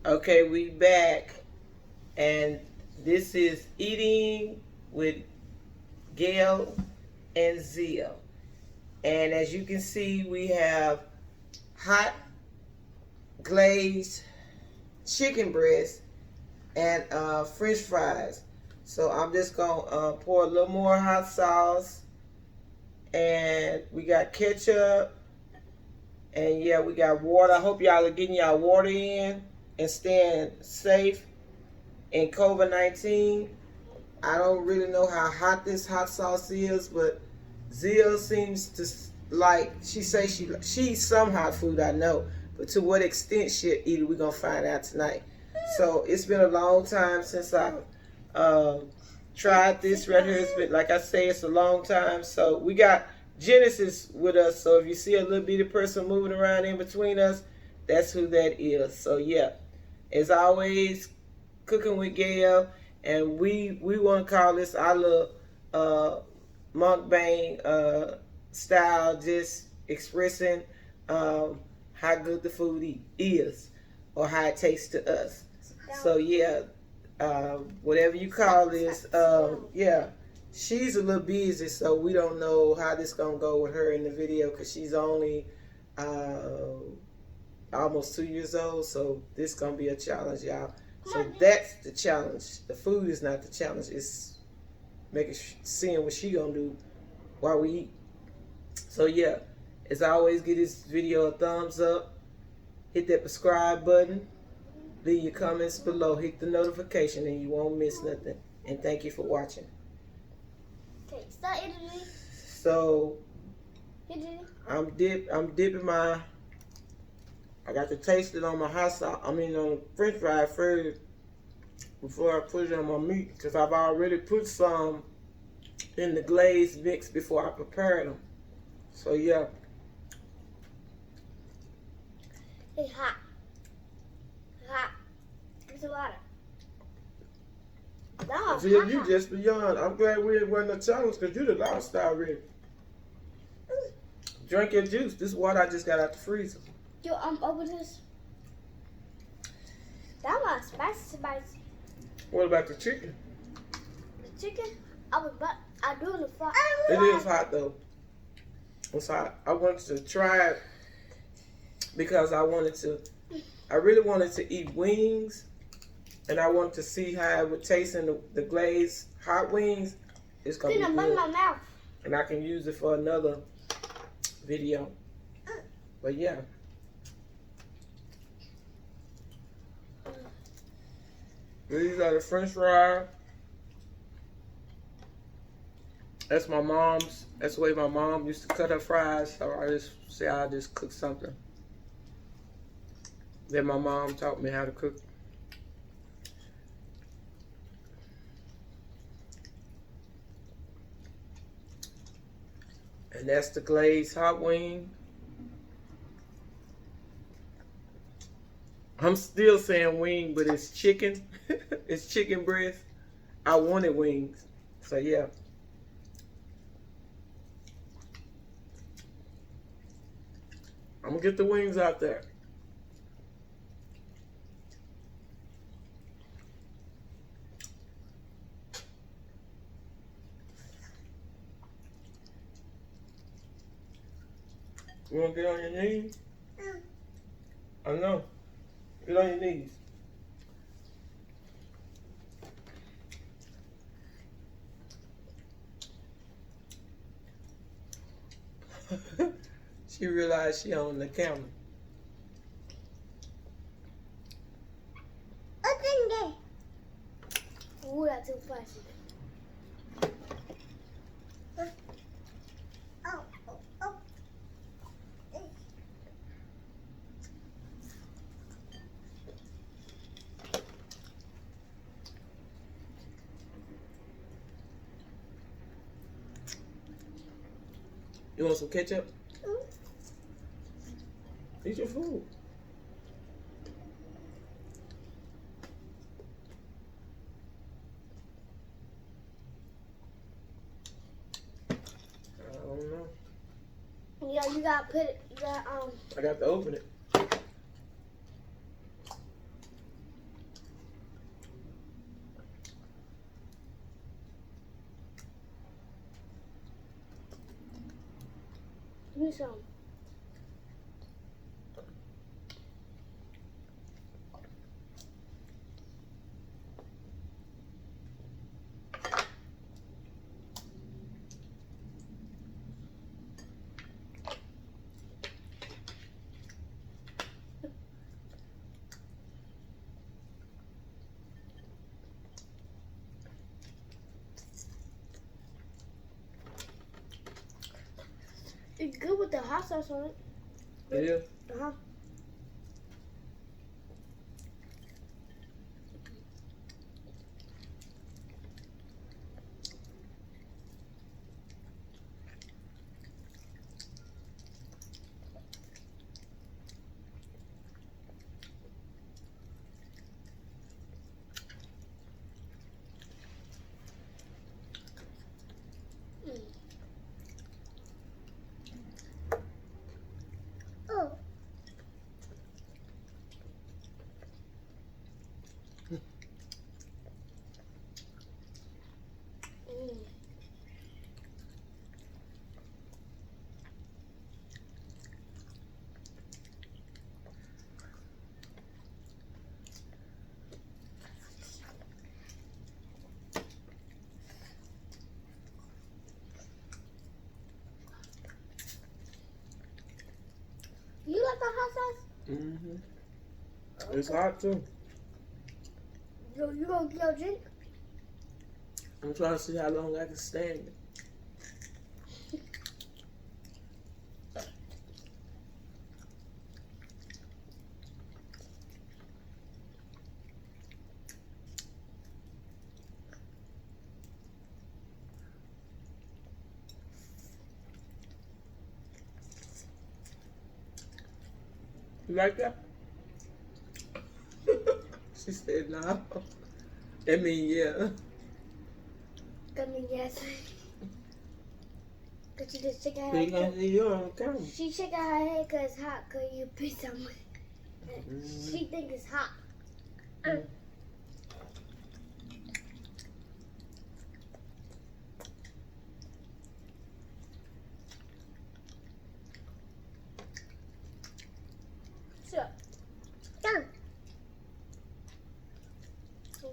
Okay, we back, and this is Eating with Gail and Zia. And as you can see, we have hot glazed chicken breast and French fries. So I'm just gonna pour a little more hot sauce, and we got ketchup, and yeah, we got water. I hope y'all are getting y'all water in and staying safe in COVID-19. I don't really know how hot this hot sauce is, but Zia seems to like, she say she eats some hot food, I know, but to what extent she'll eat it, we're gonna find out tonight. So it's been a long time since I've tried this right here. It's been, like I say, it's a long time. So we got Genesis with us. So if you see a little bitty person moving around in between us, that's who that is. So yeah, as always, cooking with Gail, and we want to call this our little mukbang style, just expressing how good the food is or how it tastes to us. So yeah, whatever you call this, yeah, she's a little busy, so we don't know how this gonna go with her in the video because she's only almost 2 years old. So this gonna be a challenge, y'all. So that's the challenge. The food is not the challenge. It's seeing what she gonna do while we eat. So yeah, as always, give this video a thumbs up. Hit that subscribe button. Leave your comments below. Hit the notification and you won't miss nothing. And thank you for watching. Okay, start eating. So I'm dipping my, I got to taste it on my hot sauce. I mean on French fry first before I put it on my meat, because I've already put some in the glazed mix before I prepared them. So yeah. It's hot. Hot. It's a water. No, See, you just beyond. I'm glad we wasn't a challenge because you the lost already. Drink your juice. This water I just got out the freezer. You open this. That was spicy. What about the chicken? The chicken, I do the fry. It is hot though. It's hot. I wanted to try it because I really wanted to eat wings, and I wanted to see how it would taste in the glazed hot wings. It's gonna be good. My mouth. And I can use it for another video. But yeah. These are the French fries. That's my mom's. That's the way my mom used to cut her fries. So I just say I just cook something. Then my mom taught me how to cook. And that's the glazed hot wing. I'm still saying wing, but it's chicken. It's chicken breast. I wanted wings. So yeah. I'm gonna get the wings out there. You wanna get on your knees? I know. Get on your knees. She realized she on the camera. Ooh, that's too spicy. You want some ketchup? Eat your food. I don't know. Yeah, you gotta put it. I got to open it. me some. It's good with the hot sauce on it. Yeah. Uh-huh. Oh. You like the hot sauce? Mm-hmm. It's hot too. Yo, you gonna get your drink? I'm trying to see how long I can stand it. You like that? She said no. That mean yeah. I mean, yes. Cause she just shaking her So you head. gonna see you on camera. She shaking her head cause it's hot. Cause you pissed on me. She think it's hot. So,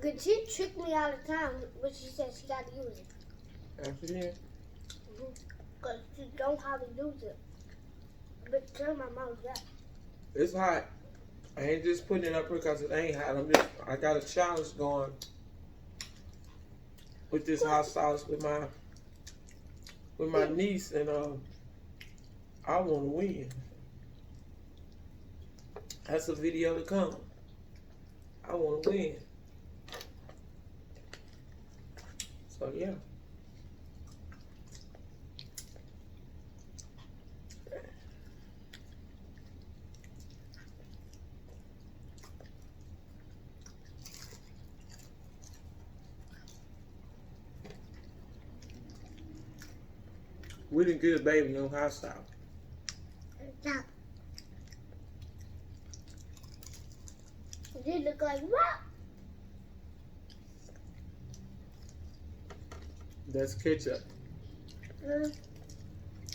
cause she tricked me all the time, but she said she got to use it. Actually, Cause she don't know how to use it. But tell my mom that. it's hot. I ain't just putting it up here because it ain't hot. I got a challenge going with this hot sauce with my niece, and I want to win. That's a video to come. I want to win. So yeah. We didn't get a baby no hot sauce. Yeah. You look like what? That's ketchup.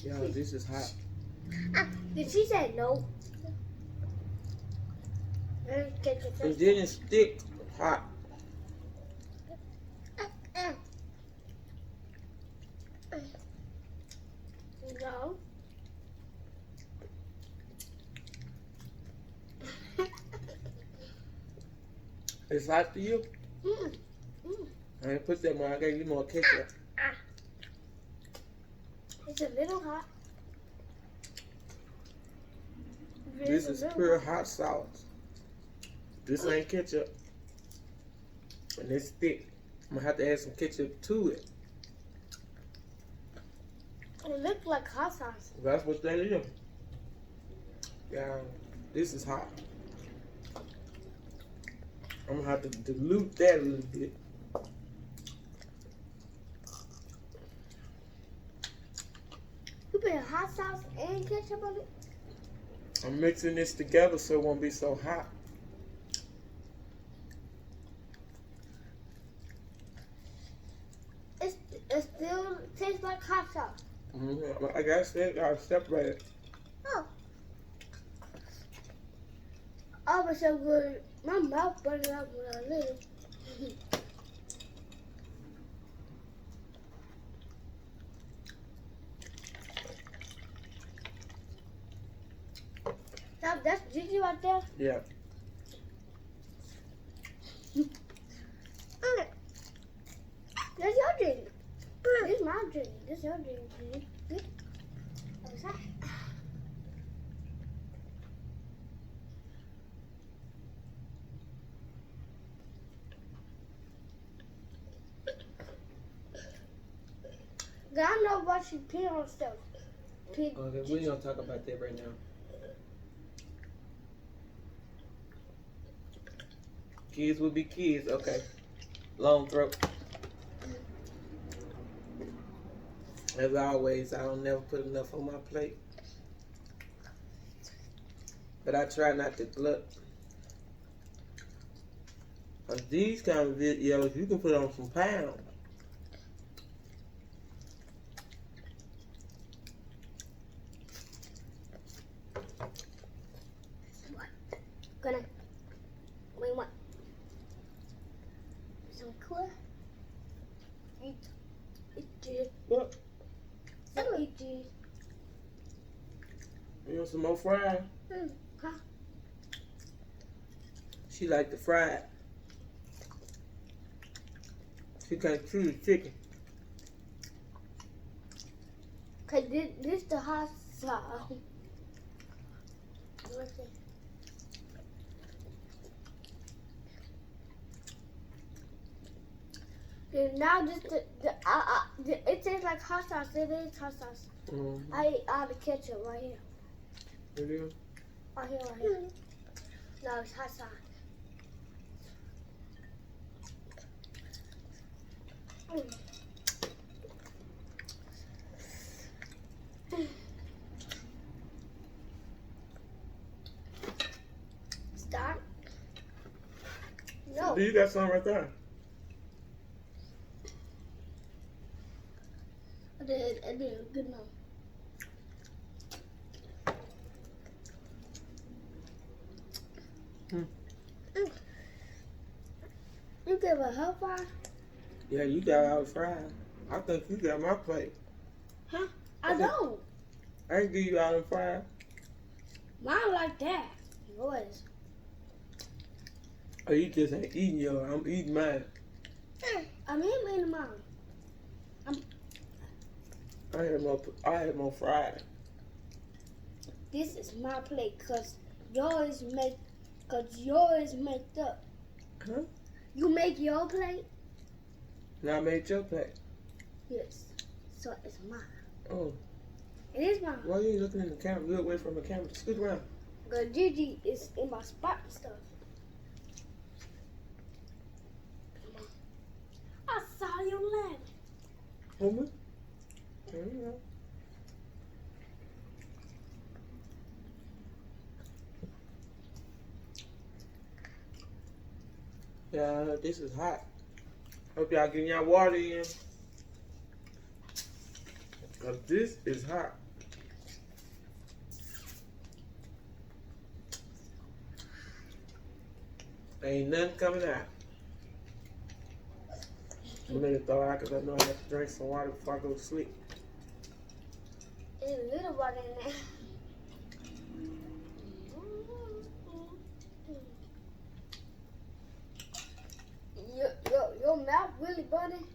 Yeah, this is hot. Did she say no? And then it's thick, hot. No. It's hot to you? I ain't put that more. I gave you more ketchup. It's a little hot. This is pure hot sauce. This ain't ketchup. And it's thick. I'm gonna have to add some ketchup to it. It looks like hot sauce. That's what that is. Yeah, this is hot. I'm gonna have to dilute that a little bit. You put hot sauce and ketchup on it? I'm mixing this together so it won't be so hot. It still tastes like hot sauce. I guess they got separated. Oh. Oh, but so good. My mouth burned up when I live. That's Gigi right there? Yeah. That's your drink. This is my drink. This is your drink, Gigi. What's that? I know what she pee on stuff. Okay, we ain't gonna talk about that right now. Kids will be kids. Okay. Long throat. As always, I don't never put enough on my plate. But I try not to glut. Cause these kind of videos, you can put on some pounds. Gonna wait, what? Some cool? Eat it. What? Eat it. You want some more fried? Huh? She like the fried. She can't chew the chicken. Cause this the hot sauce. Now this it tastes like hot sauce. It is hot sauce. Mm-hmm. I ate all the ketchup right here. It is? Right here. No, it's hot sauce. Stop. No. You got some right there. I did good enough. You give a hot fry? Yeah, you got all fried. I think you got my plate. Huh? I don't. I ain't give you all them fried. Mine like that. Yours. Oh, you just ain't eating yours. I'm eating mine. I'm eating mine. I had more fried. This is my plate cause yours made up. Huh? You make your plate? Now I made your plate. Yes. So it's mine. Oh. It is mine. Why you ain't looking in the camera? Look away from the camera. Scoot around. Cause Gigi is in my spot and stuff. Come on. I saw you laughing. Homie? There you go. Yeah, this is hot. Hope y'all getting y'all water in. Cause this is hot. Ain't nothing coming out. I'm gonna throw it out because I know I have to drink some water before I go to sleep. There's a little water in there. Your mouth really burning.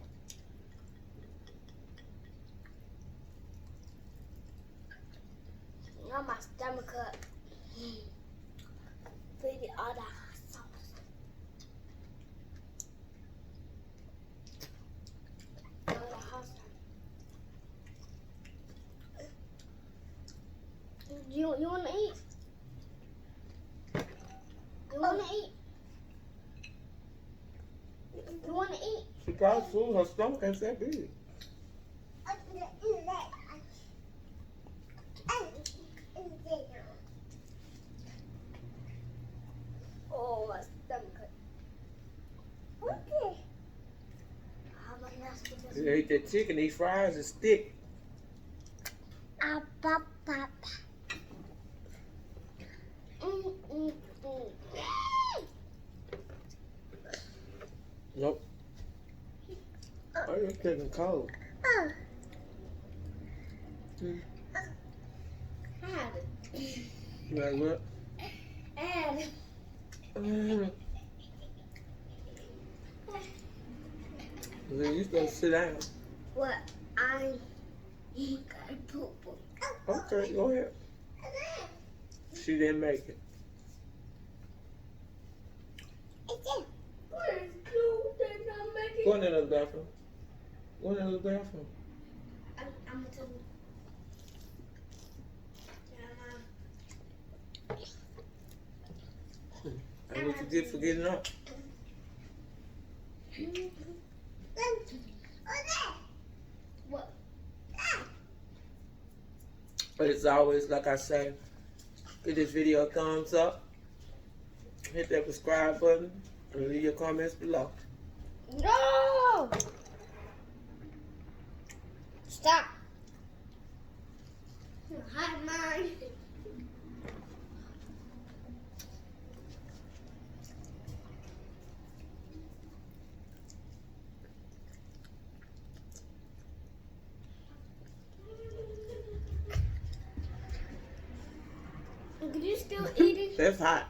Now my stomach up. Baby, all that hot sauce. All that hot sauce. You wanna eat? You wanna eat? You wanna eat? She probably full. Her stomach ain't that big. Oh, my stomach hurt. Okay. How about You ate that chicken, these fries is thick. Nope. Oh, you're getting cold. You like what? Then you supposed to sit down. What? I got poop. Okay, go ahead. She didn't make it. Go in the other bathroom. Go in the other bathroom. I'm gonna tell you. And what you did for getting up? What? But it's always, like I say, give this video a thumbs up, hit that subscribe button, and leave your comments below. No! Stop. Hide mine. Are you still eating? That's hot.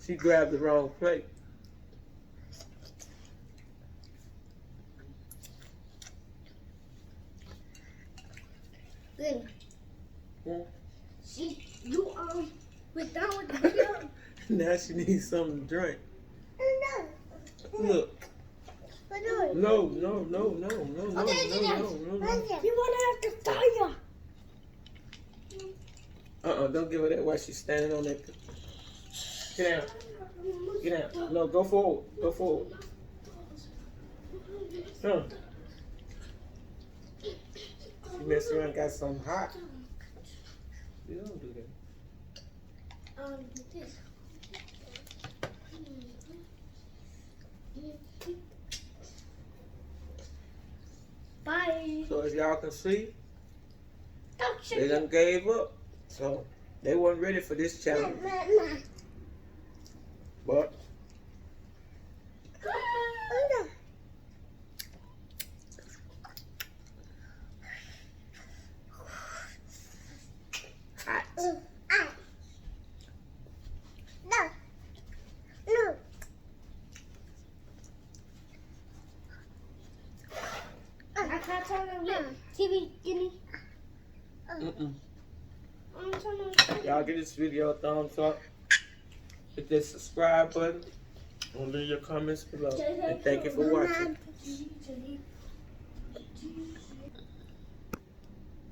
She grabbed the wrong plate. Good. Hmm? See, you we're done with the video. Now she needs something to drink. No. Look. No. No, no, no, no, no, no, Okay, no, no, no. You wanna have the fire? Don't give her that while she's standing on that. Get down. Get down. No, go forward. Go forward. Huh. She messed around and got something hot. You don't do that. This. Bye. So as y'all can see, Don't they shoot done gave up. So they weren't ready for this challenge. But hot. I can't turn on the TV, Guinea. Mm-mm. I'm turning on. Y'all give this video a thumbs up. Hit that subscribe button. And leave your comments below. And thank you for watching.